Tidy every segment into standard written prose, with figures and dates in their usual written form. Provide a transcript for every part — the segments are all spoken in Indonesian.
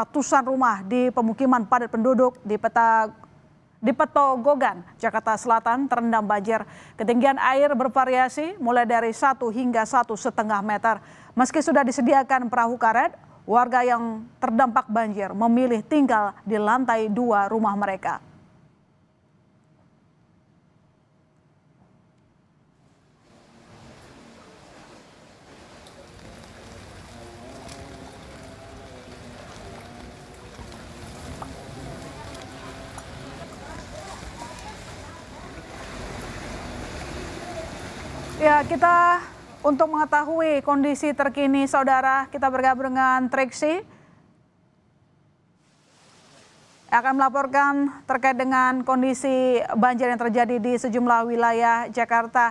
ratusan rumah di pemukiman padat penduduk di Petogogan, Jakarta Selatan terendam banjir. Ketinggian air bervariasi mulai dari 1 hingga 1,5 meter. Meski sudah disediakan perahu karet, warga yang terdampak banjir memilih tinggal di lantai 2 rumah mereka. Ya, kita untuk mengetahui kondisi terkini saudara, kita bergabung dengan Triksi akan melaporkan terkait dengan kondisi banjir yang terjadi di sejumlah wilayah Jakarta.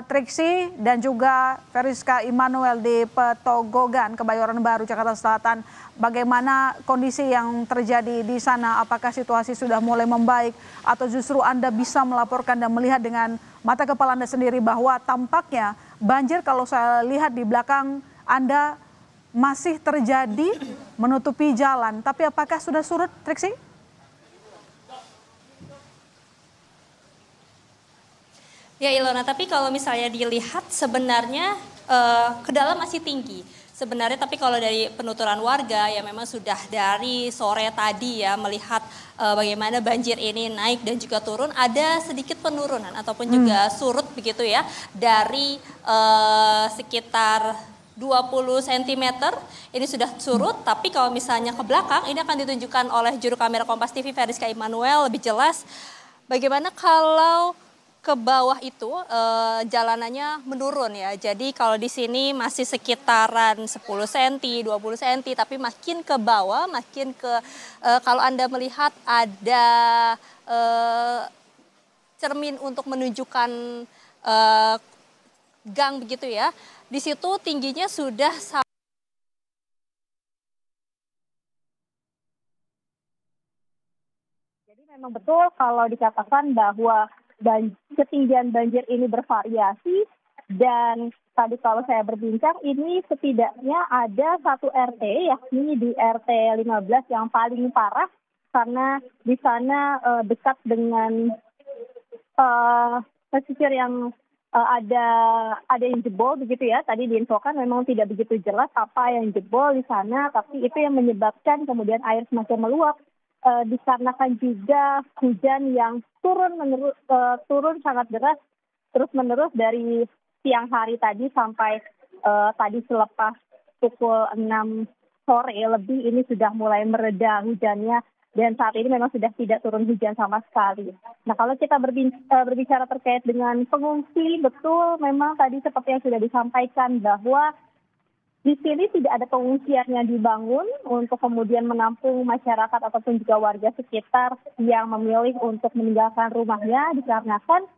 Triksi dan juga Veriska Immanuel di Petogogan, Kebayoran Baru, Jakarta Selatan. Bagaimana kondisi yang terjadi di sana? Apakah situasi sudah mulai membaik atau justru Anda bisa melaporkan dan melihat dengan mata kepala Anda sendiri bahwa tampaknya banjir kalau saya lihat di belakang Anda masih terjadi menutupi jalan. Tapi apakah sudah surut, Triksi? Ya Ilona, tapi kalau misalnya dilihat sebenarnya ke dalam masih tinggi. Sebenarnya tapi kalau dari penuturan warga ya memang sudah dari sore tadi ya melihat bagaimana banjir ini naik dan juga turun, ada sedikit penurunan ataupun juga surut begitu ya dari sekitar 20 cm ini sudah surut, tapi kalau misalnya ke belakang ini akan ditunjukkan oleh juru kamera Kompas TV Veriska Immanuel lebih jelas bagaimana kalau ke bawah itu jalanannya menurun ya. Jadi kalau di sini masih sekitaran 10 cm, 20 cm, tapi makin ke bawah, makin ke kalau Anda melihat ada cermin untuk menunjukkan gang begitu ya. Di situ tingginya sudah Jadi memang betul kalau dikatakan bahwa ketinggian banjir ini bervariasi dan tadi kalau saya berbincang ini setidaknya ada satu RT yakni di RT 15 yang paling parah karena di sana dekat dengan pesisir yang ada yang jebol begitu ya. Tadi diinfokan memang tidak begitu jelas apa yang jebol di sana, tapi itu yang menyebabkan kemudian air semakin meluap. Dikarenakan juga hujan yang turun sangat deras terus menerus dari siang hari tadi sampai tadi selepas pukul 6 sore lebih ini sudah mulai mereda hujannya dan saat ini memang sudah tidak turun hujan sama sekali. Nah kalau kita berbicara terkait dengan pengungsi, betul memang tadi seperti yang sudah disampaikan bahwa di sini tidak ada pengungsian yang dibangun untuk kemudian menampung masyarakat ataupun juga warga sekitar yang memilih untuk meninggalkan rumahnya dikarenakan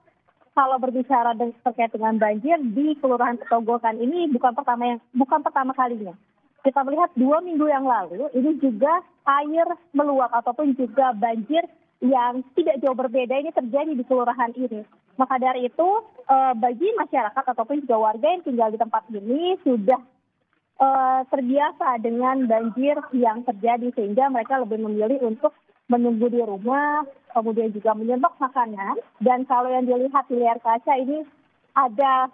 kalau berbicara terkait dengan banjir di Kelurahan Petogogan ini bukan pertama kalinya. Kita melihat 2 minggu yang lalu ini juga air meluap ataupun juga banjir yang tidak jauh berbeda ini terjadi di kelurahan ini. Maka dari itu bagi masyarakat ataupun juga warga yang tinggal di tempat ini sudah terbiasa dengan banjir yang terjadi sehingga mereka lebih memilih untuk menunggu di rumah, kemudian juga menyetok makanan. Dan kalau yang dilihat di layar kaca ini ada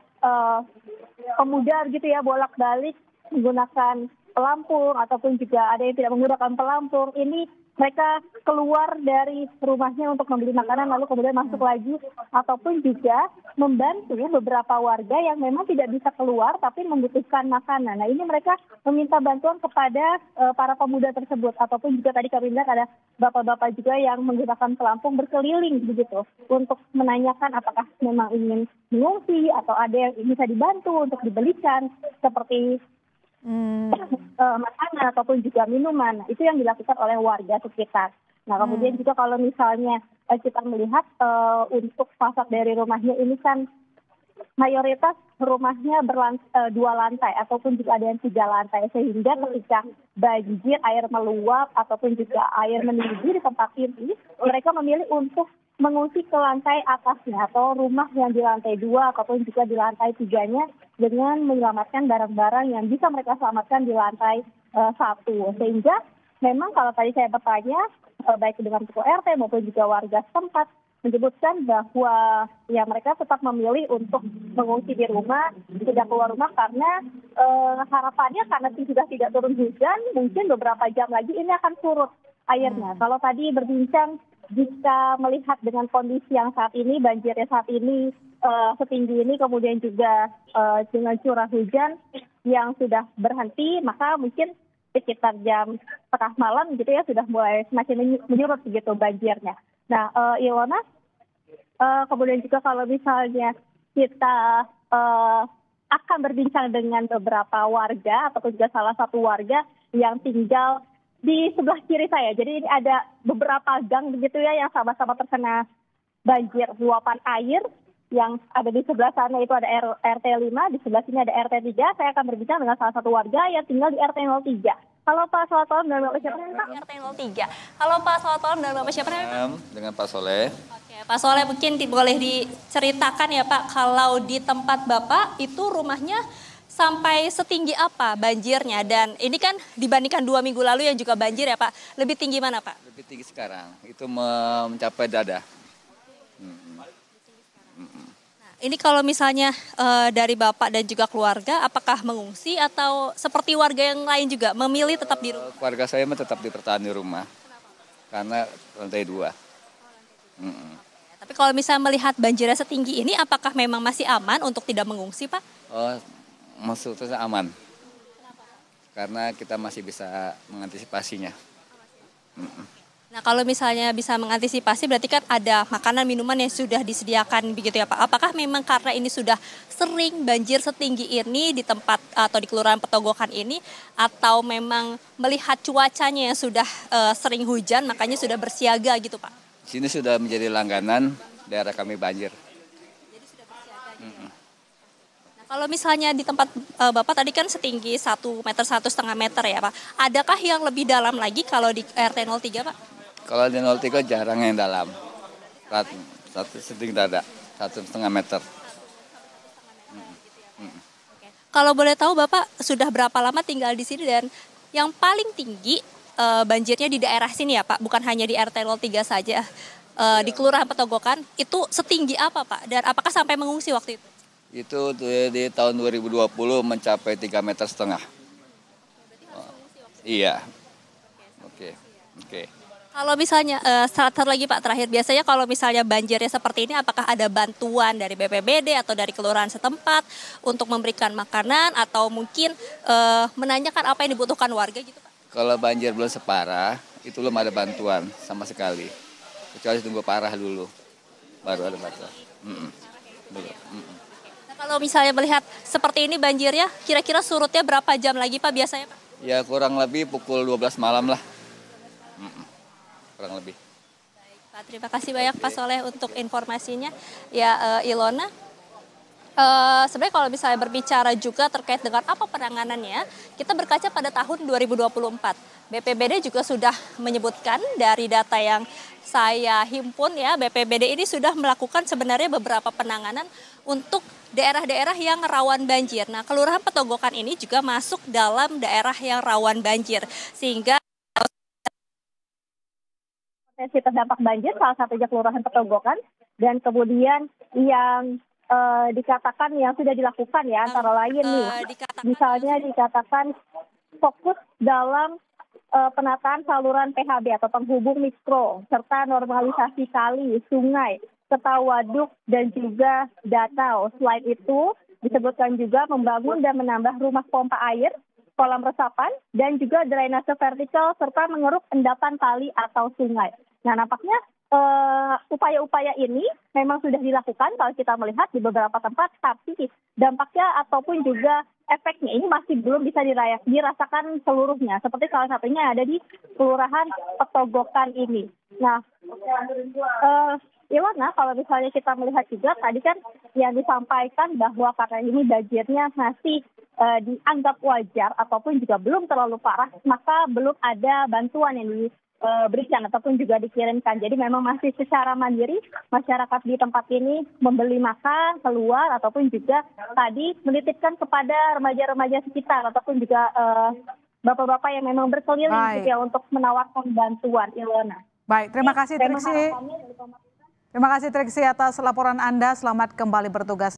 pemuda gitu ya bolak-balik menggunakan pelampung ataupun juga ada yang tidak menggunakan pelampung. Ini mereka keluar dari rumahnya untuk membeli makanan lalu kemudian masuk lagi ataupun juga membantu beberapa warga yang memang tidak bisa keluar tapi membutuhkan makanan. Nah ini mereka meminta bantuan kepada para pemuda tersebut ataupun juga tadi kami lihat ada bapak-bapak juga yang menggunakan pelampung berkeliling begitu untuk menanyakan apakah memang ingin mengungsi atau ada yang bisa dibantu untuk dibelikan seperti makanan ataupun juga minuman. Itu yang dilakukan oleh warga sekitar. Nah kemudian juga kalau misalnya kita melihat untuk fasad dari rumahnya ini kan mayoritas rumahnya 2 lantai ataupun juga ada yang 3 lantai sehingga ketika banjir air meluap ataupun juga air meninggi di tempat ini mereka memilih untuk mengungsi ke lantai atasnya atau rumah yang di lantai 2 ataupun juga di lantai 3-nya dengan menyelamatkan barang-barang yang bisa mereka selamatkan di lantai 1. Sehingga memang kalau tadi saya bertanya, baik dengan ketua RT maupun juga warga setempat, menyebutkan bahwa ya mereka tetap memilih untuk mengungsi di rumah, tidak keluar rumah karena harapannya karena sudah tidak turun hujan, mungkin beberapa jam lagi ini akan surut airnya. Kalau tadi berbincang, jika melihat dengan kondisi yang saat ini, banjirnya saat ini setinggi ini, kemudian juga dengan curah hujan yang sudah berhenti, maka mungkin sekitar jam tengah malam gitu ya sudah mulai semakin menyurut begitu banjirnya. Nah, Ilona, kemudian juga kalau misalnya kita akan berbincang dengan beberapa warga ataupun juga salah satu warga yang tinggal di sebelah kiri saya. Jadi ini ada beberapa gang begitu ya yang sama-sama terkena banjir luapan air. Yang ada di sebelah sana itu ada RT 5, di sebelah sini ada RT 3. Saya akan berbincang dengan salah satu warga yang tinggal di RT 03. Halo Pak, selamat malam, dengan Bapak siapa namanya Pak? RT 03. Halo Pak, selamat malam, dengan Bapak siapa namanya Pak? Dengan Pak Soleh. Oke, Pak Soleh mungkin boleh diceritakan ya Pak, kalau di tempat Bapak itu rumahnya sampai setinggi apa banjirnya? Dan ini kan dibandingkan 2 minggu lalu yang juga banjir ya Pak, lebih tinggi mana Pak? Lebih tinggi sekarang, itu mencapai dada. Ini kalau misalnya dari Bapak dan juga keluarga, apakah mengungsi atau seperti warga yang lain juga memilih tetap di rumah? Keluarga saya mah tetap bertahan di rumah. Karena lantai 2. Tapi kalau misalnya melihat banjirnya setinggi ini, apakah memang masih aman untuk tidak mengungsi Pak? Oh, maksudnya aman. Karena kita masih bisa mengantisipasinya. Nah kalau misalnya bisa mengantisipasi berarti kan ada makanan minuman yang sudah disediakan begitu ya Pak. Apakah memang karena ini sudah sering banjir setinggi ini di tempat atau di Kelurahan Petogokan ini, atau memang melihat cuacanya yang sudah sering hujan makanya sudah bersiaga gitu Pak? Sini sudah menjadi langganan daerah kami banjir. Jadi sudah bersiaga gitu. Nah kalau misalnya di tempat Bapak tadi kan setinggi 1 meter 1,5 meter ya Pak. Adakah yang lebih dalam lagi kalau di RT 03 Pak? Kalau di 03 jarang yang dalam. Setinggi dada, 1,5 meter. Kalau boleh tahu Bapak sudah berapa lama tinggal di sini dan yang paling tinggi banjirnya di daerah sini ya Pak, bukan hanya di RT 03 saja, di Kelurahan Petogokan, itu setinggi apa Pak? Dan apakah sampai mengungsi waktu itu? Itu di tahun 2020 mencapai 3,5 meter. Iya. Oke. Kalau misalnya, satu lagi Pak terakhir, biasanya kalau misalnya banjirnya seperti ini, apakah ada bantuan dari BPBD atau dari kelurahan setempat untuk memberikan makanan atau mungkin menanyakan apa yang dibutuhkan warga gitu Pak? Kalau banjir belum separah, itu belum ada bantuan sama sekali. Kecuali tunggu parah dulu, baru ada bantuan. Nah, kalau misalnya melihat seperti ini banjirnya, kira-kira surutnya berapa jam lagi Pak biasanya Pak? Ya kurang lebih pukul 12 malam lah. Kurang lebih. Baik Pak, terima kasih banyak Pak Soleh untuk informasinya. Ya Ilona, sebenarnya kalau misalnya berbicara juga terkait dengan apa penanganannya, kita berkaca pada tahun 2024. BPBD juga sudah menyebutkan dari data yang saya himpun ya, BPBD ini sudah melakukan sebenarnya beberapa penanganan untuk daerah-daerah yang rawan banjir. Nah, Kelurahan Petogokan ini juga masuk dalam daerah yang rawan banjir, sehingga potensi terdampak banjir, salah satunya Kelurahan Petogokan, dan kemudian yang dikatakan yang sudah dilakukan ya, antara lain nih, misalnya dikatakan fokus dalam penataan saluran PHB atau penghubung mikro, serta normalisasi kali, sungai, serta waduk, dan juga danau. Selain itu, disebutkan juga membangun dan menambah rumah pompa air, kolam resapan, dan juga drainase vertikal, serta mengeruk endapan kali atau sungai. Nah, nampaknya upaya-upaya ini memang sudah dilakukan kalau kita melihat di beberapa tempat, tapi dampaknya ataupun juga efeknya ini masih belum bisa dirasakan seluruhnya. Seperti salah satunya ada di Kelurahan Petogokan ini. Nah, Ilona, kalau misalnya kita melihat juga tadi kan yang disampaikan bahwa karena ini banjirnya masih dianggap wajar ataupun juga belum terlalu parah, maka belum ada bantuan yang diberikan ataupun juga dikirimkan. Jadi memang masih secara mandiri masyarakat di tempat ini membeli makan keluar ataupun juga tadi menitipkan kepada remaja-remaja sekitar ataupun juga bapak-bapak yang memang berkeliling gitu ya untuk menawarkan bantuan, Ilona. Baik, terima kasih Triksi. Terima kasih Triksi atas laporan Anda. Selamat kembali bertugas.